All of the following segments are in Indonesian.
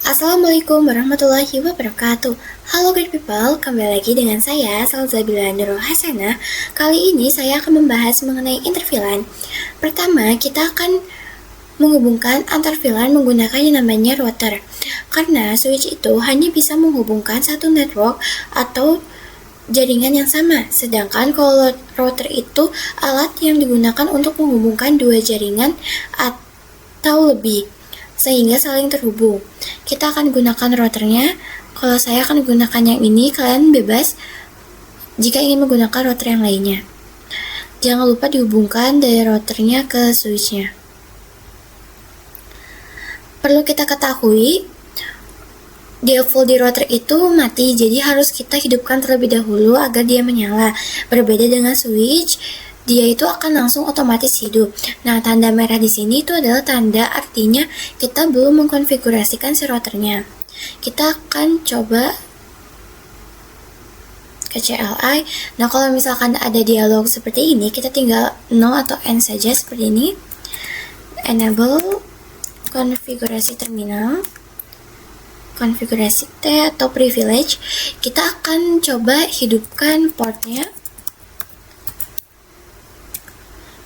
Assalamualaikum warahmatullahi wabarakatuh. Halo great people, kembali lagi dengan saya Salzabila Nurul Hasanah. Kali ini saya akan membahas mengenai interVLAN. Pertama, kita akan menghubungkan antar VLAN menggunakan yang namanya router. Karena switch itu hanya bisa menghubungkan satu network atau jaringan yang sama. Sedangkan kalau router itu alat yang digunakan untuk menghubungkan dua jaringan atau lebih, sehingga saling terhubung. Kita akan gunakan routernya. Kalau saya akan gunakan yang ini, kalian bebas jika ingin menggunakan router yang lainnya. Jangan lupa dihubungkan dari routernya ke switchnya. Perlu kita ketahui, default di router itu mati, jadi harus kita hidupkan terlebih dahulu agar dia menyala. Berbeda dengan switch, dia itu akan langsung otomatis hidup. Nah, tanda merah di sini itu adalah tanda artinya kita belum mengkonfigurasikan si routernya. Kita akan coba ke CLI. Nah, kalau misalkan ada dialog seperti ini, kita tinggal no atau end saja seperti ini. Enable konfigurasi terminal, konfigurasi T atau privilege. Kita akan coba hidupkan portnya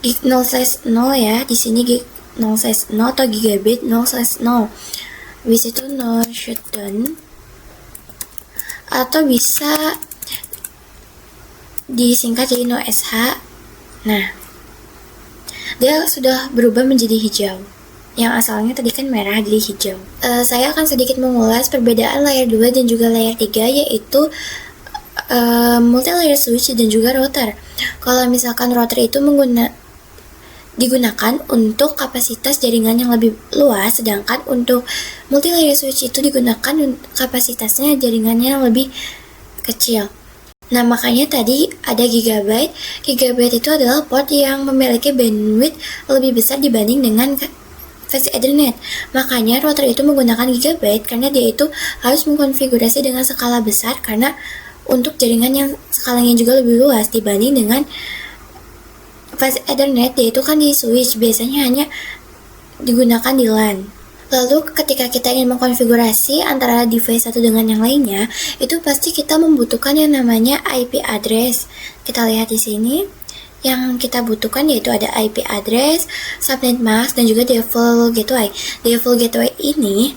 gig 0/0 ya. Di sini gig 0/0 atau gigabit 0/0. Habis itu no shutdown, atau bisa disingkat jadi no SH. Nah, dia sudah berubah menjadi hijau. Yang asalnya tadi kan merah jadi hijau. Saya akan sedikit mengulas perbedaan layer 2 dan juga layer 3, yaitu multi layer switch dan juga router. Kalau misalkan router itu digunakan untuk kapasitas jaringan yang lebih luas, sedangkan untuk multi layer switch itu digunakan kapasitasnya jaringannya yang lebih kecil. Nah, makanya tadi ada gigabyte. Gigabyte itu adalah port yang memiliki bandwidth lebih besar dibanding dengan versi Ethernet. Makanya router itu menggunakan gigabyte karena dia itu harus mengkonfigurasi dengan skala besar, karena untuk jaringan yang skalanya juga lebih luas dibanding dengan versi Ethernet, yaitu kan di switch biasanya hanya digunakan di LAN. Lalu ketika kita ingin mengkonfigurasi antara device satu dengan yang lainnya, itu pasti kita membutuhkan yang namanya IP address. Kita lihat di sini. Yang kita butuhkan yaitu ada IP address, subnet mask, dan juga default gateway. Default gateway ini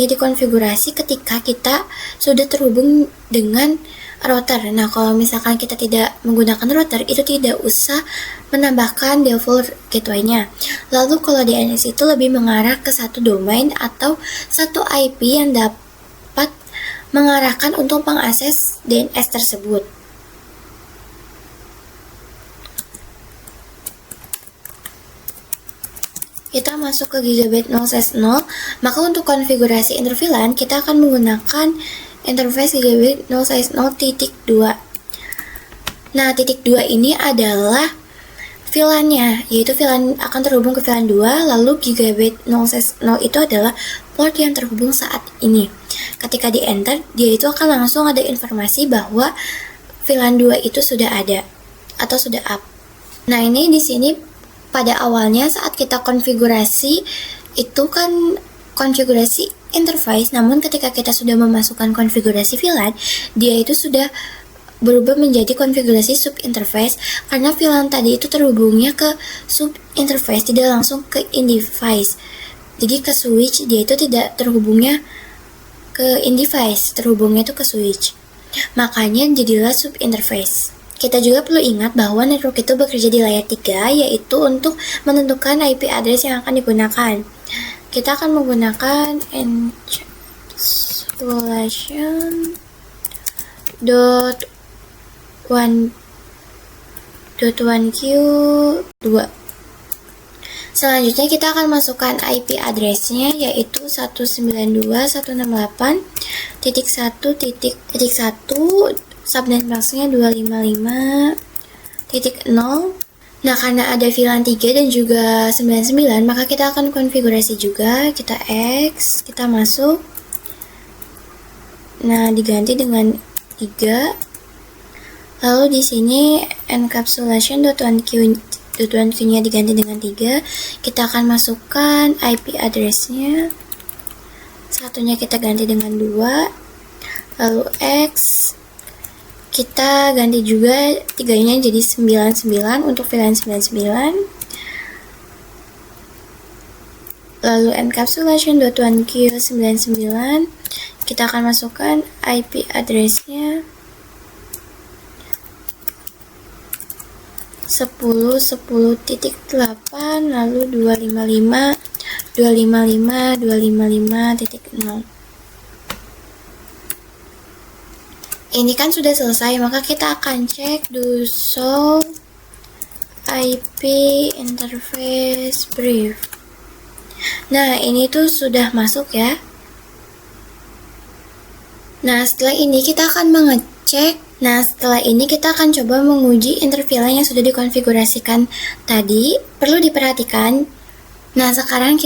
dikonfigurasi ketika kita sudah terhubung dengan router. Nah, kalau misalkan kita tidak menggunakan router, itu tidak usah menambahkan default gateway-nya. Lalu kalau DNS itu lebih mengarah ke satu domain atau satu IP yang dapat mengarahkan untuk mengakses DNS tersebut. Kita masuk ke gigabit 0/0, maka untuk konfigurasi interVLAN kita akan menggunakan interface gigabit 0/0.2. Nah, titik 2 ini adalah VLAN-nya, yaitu VLAN akan terhubung ke VLAN 2, lalu gigabit 0/0 itu adalah port yang terhubung saat ini. Ketika di enter, dia itu akan langsung ada informasi bahwa VLAN 2 itu sudah ada atau sudah up. Nah, ini di sini pada awalnya saat kita konfigurasi itu kan konfigurasi interface, namun ketika kita sudah memasukkan konfigurasi VLAN, dia itu sudah berubah menjadi konfigurasi sub interface, karena VLAN tadi itu terhubungnya ke sub interface, tidak langsung ke in device. Jadi ke switch dia itu tidak terhubungnya ke in device, terhubungnya itu ke switch. Makanya jadilah sub interface. Kita juga perlu ingat bahwa network itu bekerja di layer 3, yaitu untuk menentukan IP address yang akan digunakan. Kita akan menggunakan encapsulation.1q2. Selanjutnya kita akan masukkan IP address-nya, yaitu 192.168.1.1, subnet mask-nya 255.0. Nah, karena ada VLAN 3 dan juga 99, maka kita akan konfigurasi juga. Kita X, kita masuk. Nah, diganti dengan 3. Lalu di sini encapsulation.1q nya diganti dengan 3. Kita akan masukkan IP address-nya satunya kita ganti dengan 2, lalu X kita ganti juga 3-nya jadi 99 untuk VLAN 99, lalu encapsulation.1Q99 kita akan masukkan IP address-nya 10.10.8 lalu 255.255.255.0. Ini kan sudah selesai, maka kita akan cek do show IP interface brief. Nah, ini tuh sudah masuk ya. Nah, setelah ini kita akan coba menguji interVLAN yang sudah dikonfigurasikan tadi. Perlu diperhatikan. Nah, sekarang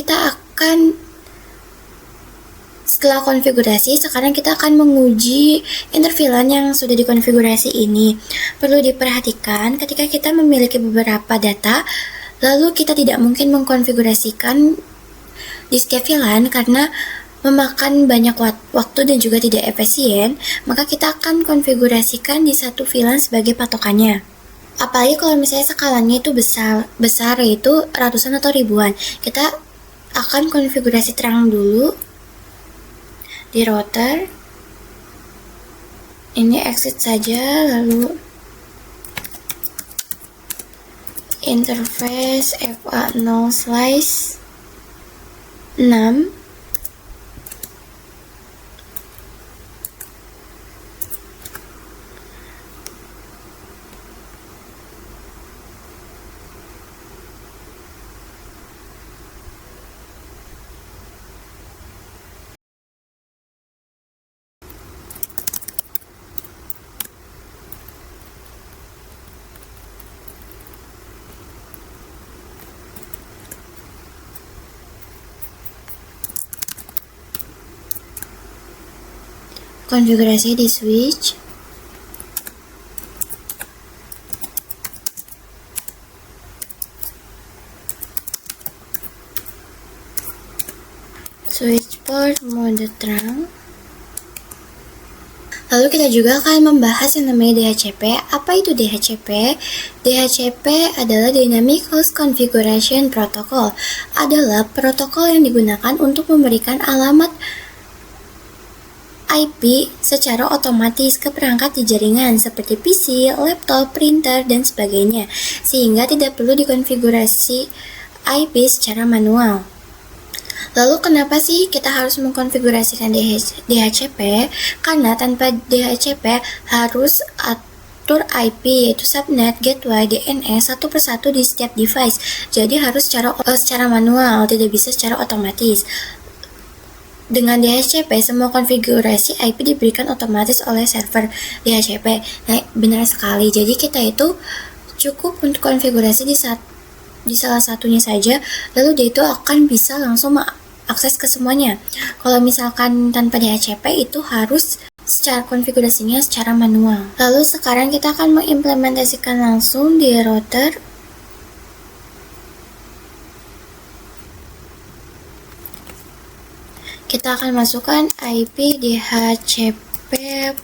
setelah konfigurasi, sekarang kita akan menguji interVLAN yang sudah dikonfigurasi ini. Perlu diperhatikan ketika kita memiliki beberapa data, lalu kita tidak mungkin mengkonfigurasikan di setiap VLAN karena memakan banyak waktu dan juga tidak efisien, maka kita akan konfigurasikan di satu VLAN sebagai patokannya. Apalagi kalau misalnya skalanya itu besar yaitu ratusan atau ribuan. Kita akan konfigurasi terang dulu di router. Ini exit saja, lalu interface FA0/6. Konfigurasi di switch. Switch port mode terang. Lalu kita juga akan membahas yang namanya DHCP. Apa itu DHCP? DHCP adalah Dynamic Host Configuration Protocol. Adalah protokol yang digunakan untuk memberikan alamat IP secara otomatis ke perangkat di jaringan seperti PC, laptop, printer, dan sebagainya, sehingga tidak perlu dikonfigurasi IP secara manual. Lalu kenapa sih kita harus mengkonfigurasikan DHCP? Karena tanpa DHCP harus atur IP yaitu subnet, gateway, DNS satu persatu di setiap device. Jadi harus secara manual, tidak bisa secara otomatis. Dengan DHCP, semua konfigurasi IP diberikan otomatis oleh server DHCP. Nah, benar sekali. Jadi kita itu cukup untuk konfigurasi di salah satunya saja, lalu dia itu akan bisa langsung mengakses ke semuanya. Kalau misalkan tanpa DHCP itu harus secara konfigurasinya secara manual. Lalu sekarang kita akan mengimplementasikan langsung di router. Kita akan masukkan IP DHCP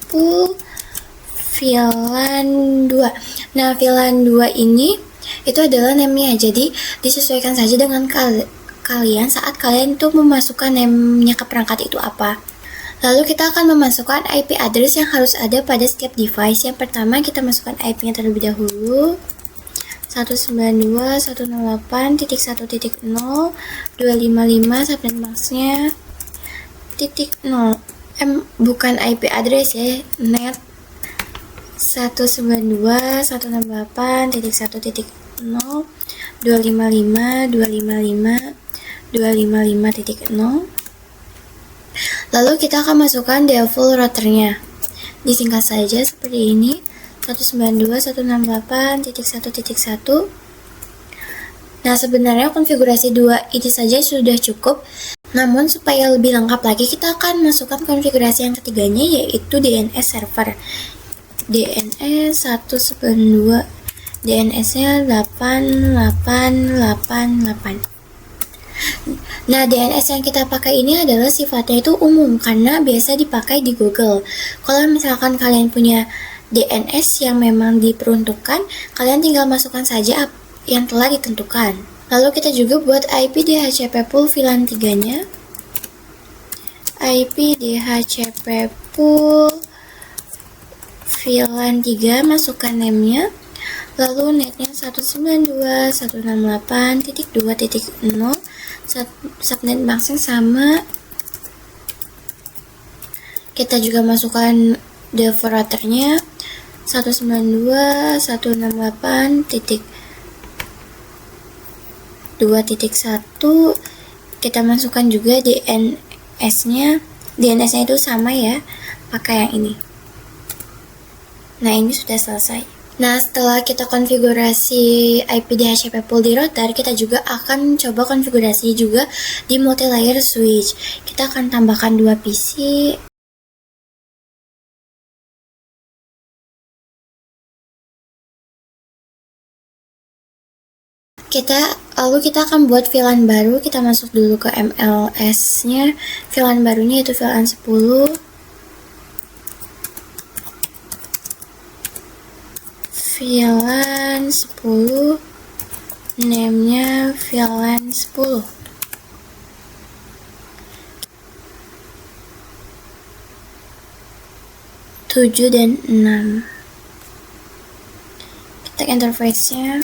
pool VLAN 2. Nah, VLAN 2 ini itu adalah name-nya. Jadi disesuaikan saja dengan kalian saat kalian itu memasukkan name-nya ke perangkat itu apa. Lalu kita akan memasukkan IP address yang harus ada pada setiap device. Yang pertama kita masukkan IP-nya terlebih dahulu. 192.168.1.0 255 sampai max-nya .0. Bukan IP address ya, net 192.168.1.0 255.255.255.0. Lalu kita akan masukkan default routernya. Disingkat saja seperti ini, 192.168.1.1. Nah, sebenarnya konfigurasi 2 ini saja sudah cukup. Namun supaya lebih lengkap lagi, kita akan masukkan konfigurasi yang ketiganya, yaitu DNS server. DNS 192, DNS-nya 8888. Nah, DNS yang kita pakai ini adalah sifatnya itu umum karena biasa dipakai di Google. Kalau misalkan kalian punya DNS yang memang diperuntukkan, kalian tinggal masukkan saja yang telah ditentukan. Lalu kita juga buat IP DHCP pool VLAN 3-nya. IP DHCP pool VLAN 3, masukkan name-nya. Lalu netnya 192.168.2.0, subnet masknya sama. Kita juga masukkan default routernya 192.168.2.1. Kita masukkan juga DNS-nya. DNS-nya itu sama ya, pakai yang ini. Nah, ini sudah selesai. Nah, setelah kita konfigurasi IP DHCP pool di router, kita juga akan coba konfigurasi juga di multi-layer switch. Kita akan tambahkan 2 PC. Lalu kita akan buat VLAN baru. Kita masuk dulu ke MLS-nya. VLAN barunya itu VLAN 10. VLAN 10, name-nya VLAN 10. Tujuh dan 6. Kita interface-nya.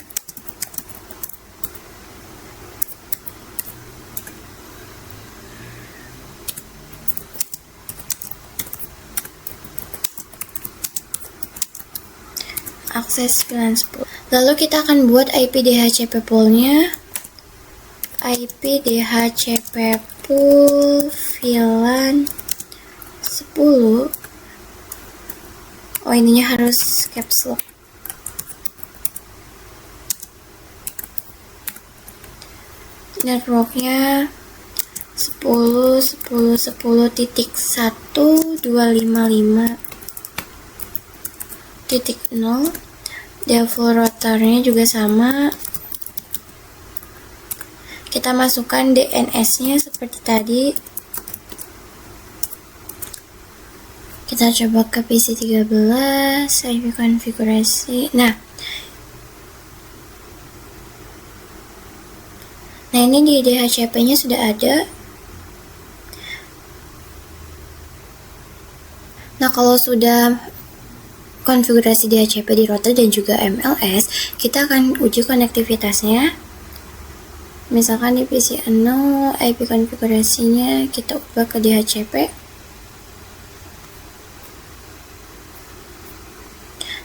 Akses VLAN 10. Lalu kita akan buat IP DHCP pool-nya. IP DHCP pool VLAN 10. Oh, ininya harus caps lock. Networknya 10.10.10.1.255.0. Default routernya juga sama. Kita masukkan DNS-nya seperti tadi. Kita coba ke PC 13, IP konfigurasi. Nah, ini di DHCP-nya sudah ada. Nah, kalau sudah konfigurasi DHCP di router dan juga MLS, kita akan uji konektivitasnya. Misalkan di PC 0, IP konfigurasinya kita ubah ke DHCP.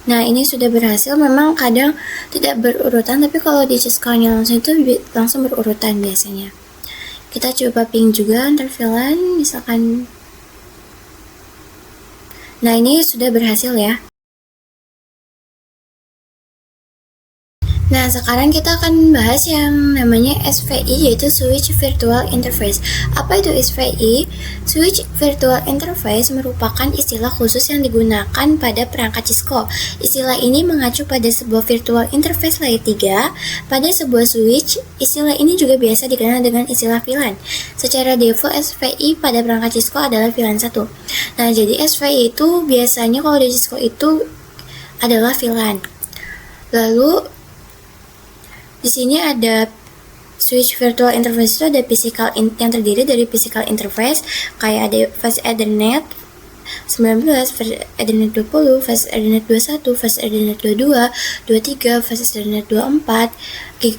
Nah, ini sudah berhasil. Memang kadang tidak berurutan, tapi kalau di Cisco-nya langsung itu langsung berurutan biasanya. Kita coba ping juga antar VLAN, misalkan. Nah, ini sudah berhasil ya. Nah, sekarang kita akan bahas yang namanya SVI, yaitu Switch Virtual Interface. Apa itu SVI? Switch Virtual Interface merupakan istilah khusus yang digunakan pada perangkat Cisco. Istilah ini mengacu pada sebuah virtual interface layer 3 pada sebuah switch. Istilah ini juga biasa dikenal dengan istilah VLAN. Secara default, SVI pada perangkat Cisco adalah VLAN 1. Nah, jadi SVI itu biasanya kalau di Cisco itu adalah VLAN. Lalu di sini ada switch virtual interface, itu ada yang terdiri dari physical interface, kayak ada fast Ethernet 19, fast Ethernet 20, fast Ethernet 21, fast Ethernet 22, 23, fast Ethernet 24.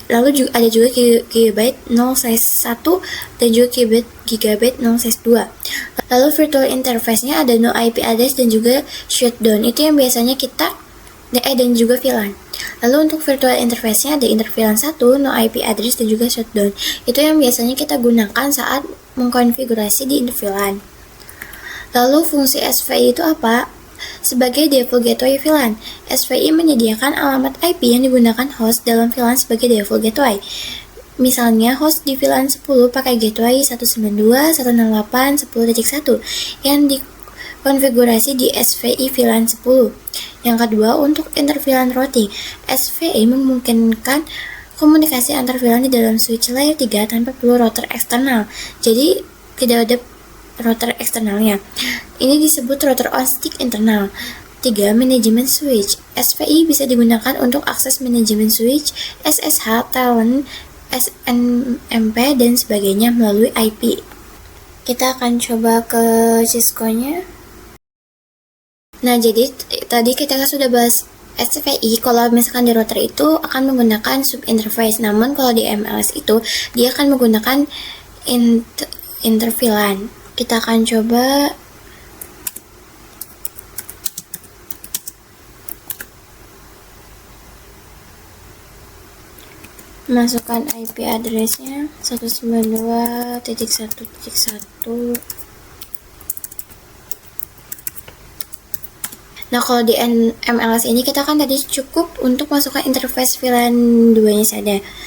Lalu juga ada juga gigabyte 0 size 1 dan juga gigabyte 0 size 2. Lalu virtual interface-nya ada no IP address dan juga shutdown. Itu yang biasanya kita dan juga VLAN. Lalu untuk virtual interface-nya ada interVLAN 1, no IP address, dan juga shutdown. Itu yang biasanya kita gunakan saat mengkonfigurasi di interVLAN. Lalu fungsi SVI itu apa? Sebagai default gateway VLAN, SVI menyediakan alamat IP yang digunakan host dalam VLAN sebagai default gateway. Misalnya host di VLAN 10 pakai gateway 192.168.10.1 yang dikonfigurasi di SVI VLAN 10. Yang kedua, untuk interVLAN routing, SVI memungkinkan komunikasi antar VLAN di dalam switch layer 3 tanpa perlu router eksternal. Jadi tidak ada router eksternalnya. Ini disebut router on stick internal. 3. Manajemen switch. SVI bisa digunakan untuk akses manajemen switch, SSH, talent, SNMP, dan sebagainya melalui IP. Kita akan coba ke Cisco-nya. Nah, jadi tadi kita sudah bahas SVI. Kalau misalkan di router itu akan menggunakan sub interface, namun kalau di MLS itu dia akan menggunakan interVLAN. Kita akan coba masukkan IP address-nya 192.1.1. Nah, kalau di MLS ini kita kan tadi cukup untuk masukkan interface VLAN 2-nya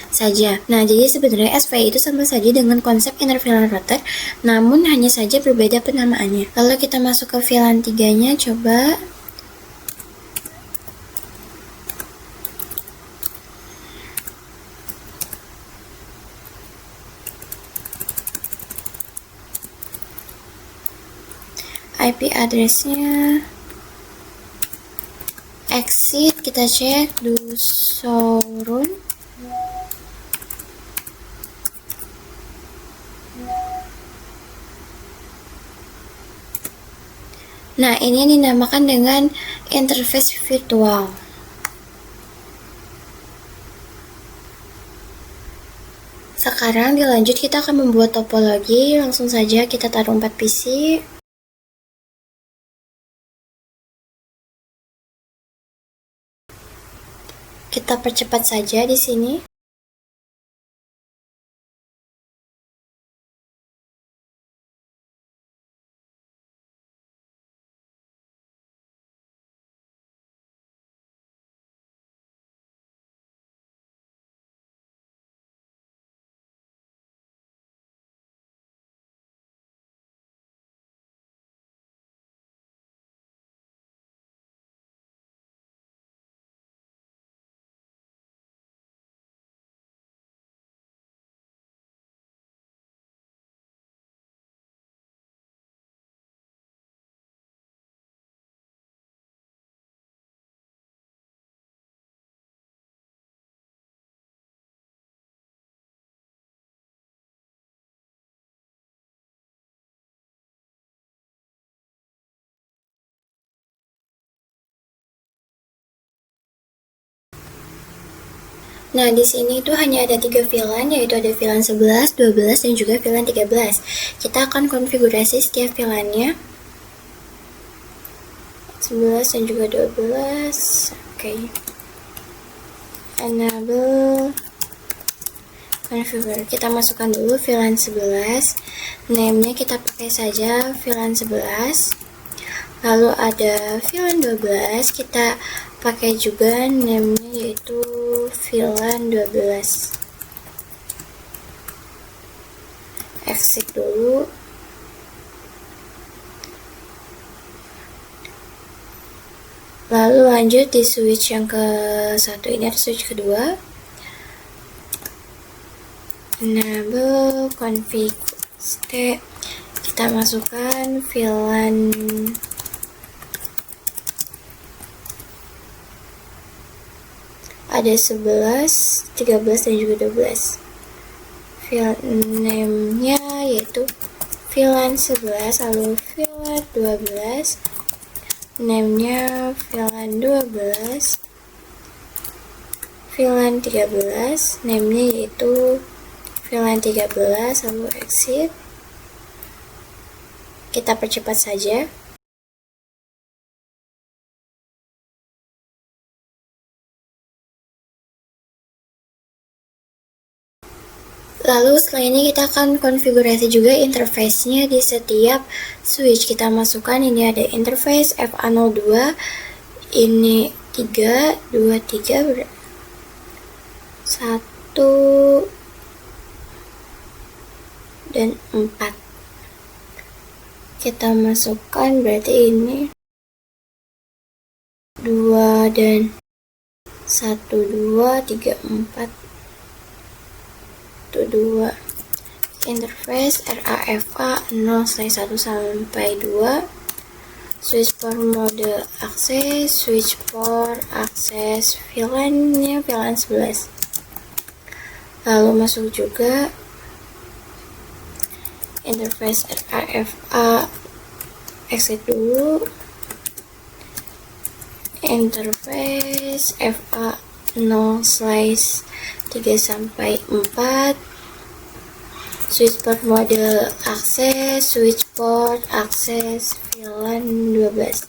saja. Nah, jadi sebenarnya SVI itu sama saja dengan konsep interVLAN router, namun hanya saja berbeda penamaannya. Lalu kita masuk ke VLAN 3-nya, coba. IP address-nya exit, kita cek do showroom. Nah, ini dinamakan dengan interface virtual. Sekarang dilanjut, kita akan membuat topologi. Langsung saja kita taruh 4 PC. Kita percepat saja di sini. Nah, di sini itu hanya ada 3 VLAN, yaitu ada VLAN 11, 12, dan juga VLAN 13. Kita akan konfigurasi setiap VLAN-nya. 11 dan juga 12. Oke. Enable configure. Kita masukkan dulu VLAN 11. Name-nya kita pakai saja VLAN 11. Lalu ada VLAN 12, kita pakai juga name-nya yaitu VLAN 12. Exit dulu. Lalu lanjut di switch yang ke satu, ini ada switch kedua. Enable config state. Kita masukkan VLAN ada 11, 13, dan juga 12. VLAN name-nya yaitu VLAN 11, lalu VLAN 12, name-nya VLAN 12, VLAN 13, name-nya yaitu VLAN 13, lalu exit. Kita percepat saja. Lalu setelah ini kita akan konfigurasi juga interface-nya di setiap switch. Kita masukkan, ini ada interface FA02, ini 3, 2, 3, 1, dan 4. Kita masukkan, berarti ini 2 dan 1, 2, 3, 4. 2. Interface RAFA 0/1 sampai 2. Switch port mode akses, switch port akses VLAN-nya VLAN 11. Lalu masuk juga interface RAFA, exit dulu. Interface FA 0/3 sampai 4. Switch port mode akses, switch port akses VLAN 12.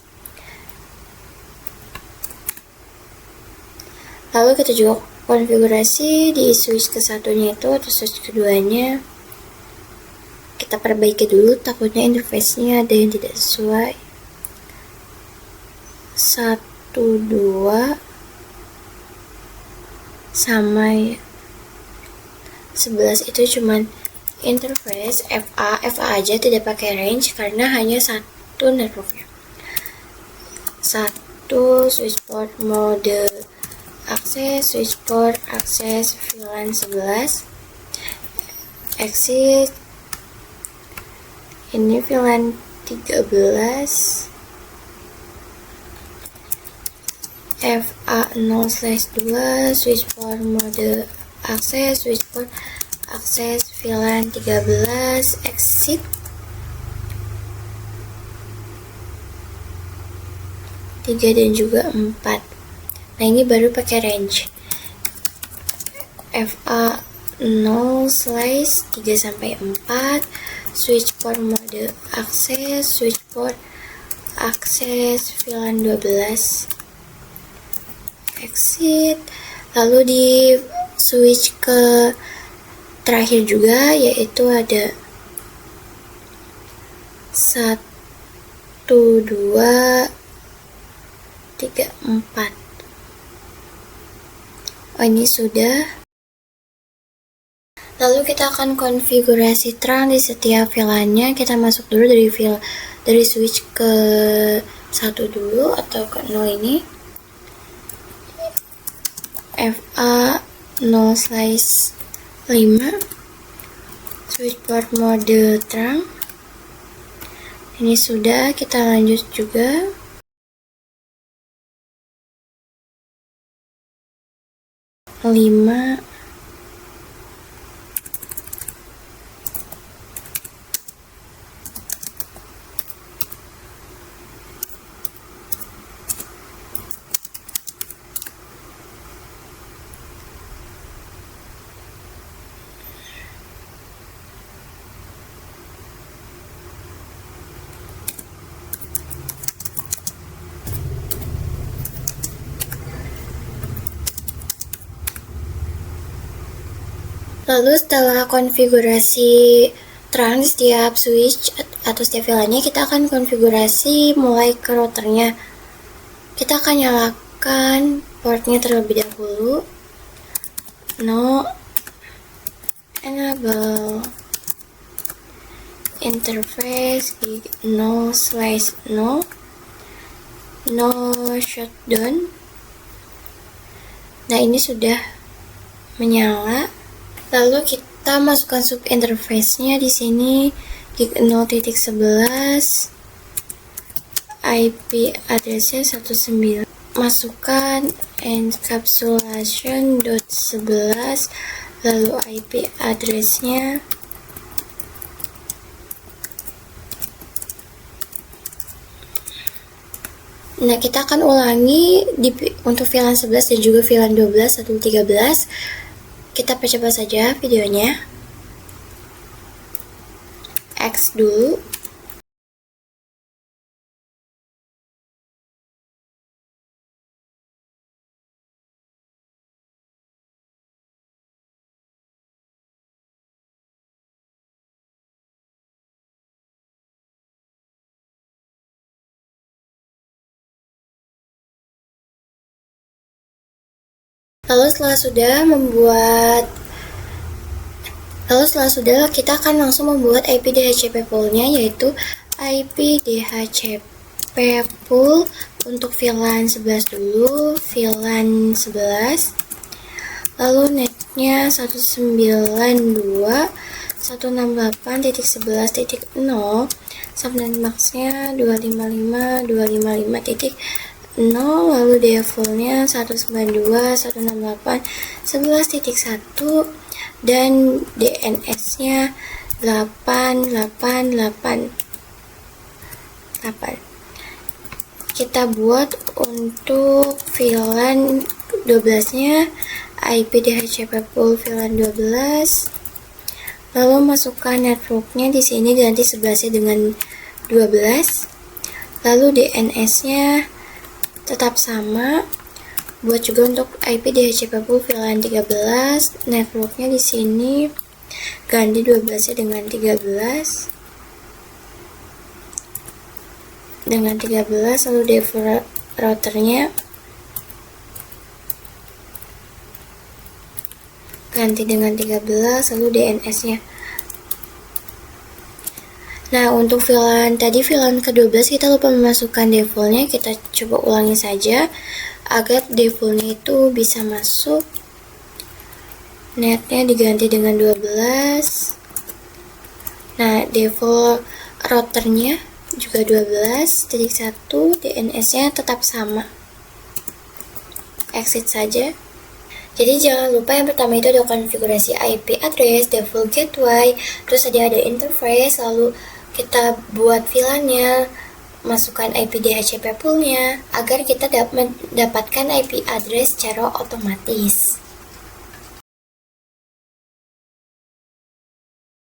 Lalu kita juga konfigurasi di switch ke satunya itu atau switch keduanya. Kita perbaiki dulu, takutnya interface-nya ada yang tidak sesuai. 1, 2 sama ya. 11 itu cuman interface FA aja, tidak pakai range karena hanya satu networknya. 1 switch port mode akses, switch port akses VLAN 11. Exit. Ini VLAN 13. FA 0/2 switch port mode akses, switch port akses VLAN 13. Exit. Tiga dan juga 4. Nah, ini baru pakai range. FA 0/3 sampai 4. Switch port mode akses, switch port akses VLAN 12. Exit. Lalu di switch ke terakhir juga, yaitu ada 1, 2, 3, 4. Oh, ini sudah. Lalu kita akan konfigurasi terang di setiap VLAN-nya. Kita masuk dulu dari switch ke 1 dulu atau ke 0 ini. FA 0/5 switch port mode terang. Ini sudah, kita lanjut juga. Lima. Lalu setelah konfigurasi terang di setiap switch atau setiap VLAN-nya, kita akan konfigurasi mulai ke routernya. Kita akan nyalakan portnya terlebih dahulu. No enable interface gig 0/0 no shutdown. Nah, ini sudah menyala. Lalu kita masukkan sub interface-nya di sini gig 0.11, IP address-nya 19. Masukkan encapsulation.11, lalu IP address-nya. Nah, kita akan ulangi untuk VLAN 11 dan juga VLAN 12 atau 13. Kita percepat saja videonya. X dulu. Lalu setelah sudah kita akan langsung membuat IP DHCP pool-nya, yaitu IP DHCP pool untuk VLAN 11 dulu, VLAN 11, lalu networknya 192.168.11.0, subnet maxnya 255.255.0, lalu defaultnya 192.168.11.1 dan DNS-nya 888. Kita buat untuk VLAN 12-nya IP DHCP pool VLAN 12. Lalu masukkan networknya di sini, ganti 11-nya dengan 12. Lalu DNS-nya tetap sama. Buat juga untuk IP DHCP pool VLAN 13, networknya di sini ganti 12-nya dengan 13. Lalu default routernya ganti dengan 13, lalu DNS-nya. Nah, untuk VLAN ke-12 kita lupa memasukkan defaultnya. Kita coba ulangi saja agar defaultnya itu bisa masuk. Netnya diganti dengan 12. Nah, default routernya juga 12.1, DNS-nya tetap sama. Exit saja. Jadi jangan lupa yang pertama itu ada konfigurasi IP address, default gateway, terus ada interface, lalu kita buat VLAN-nya, masukkan IP DHCP pool-nya agar kita mendapatkan IP address secara otomatis.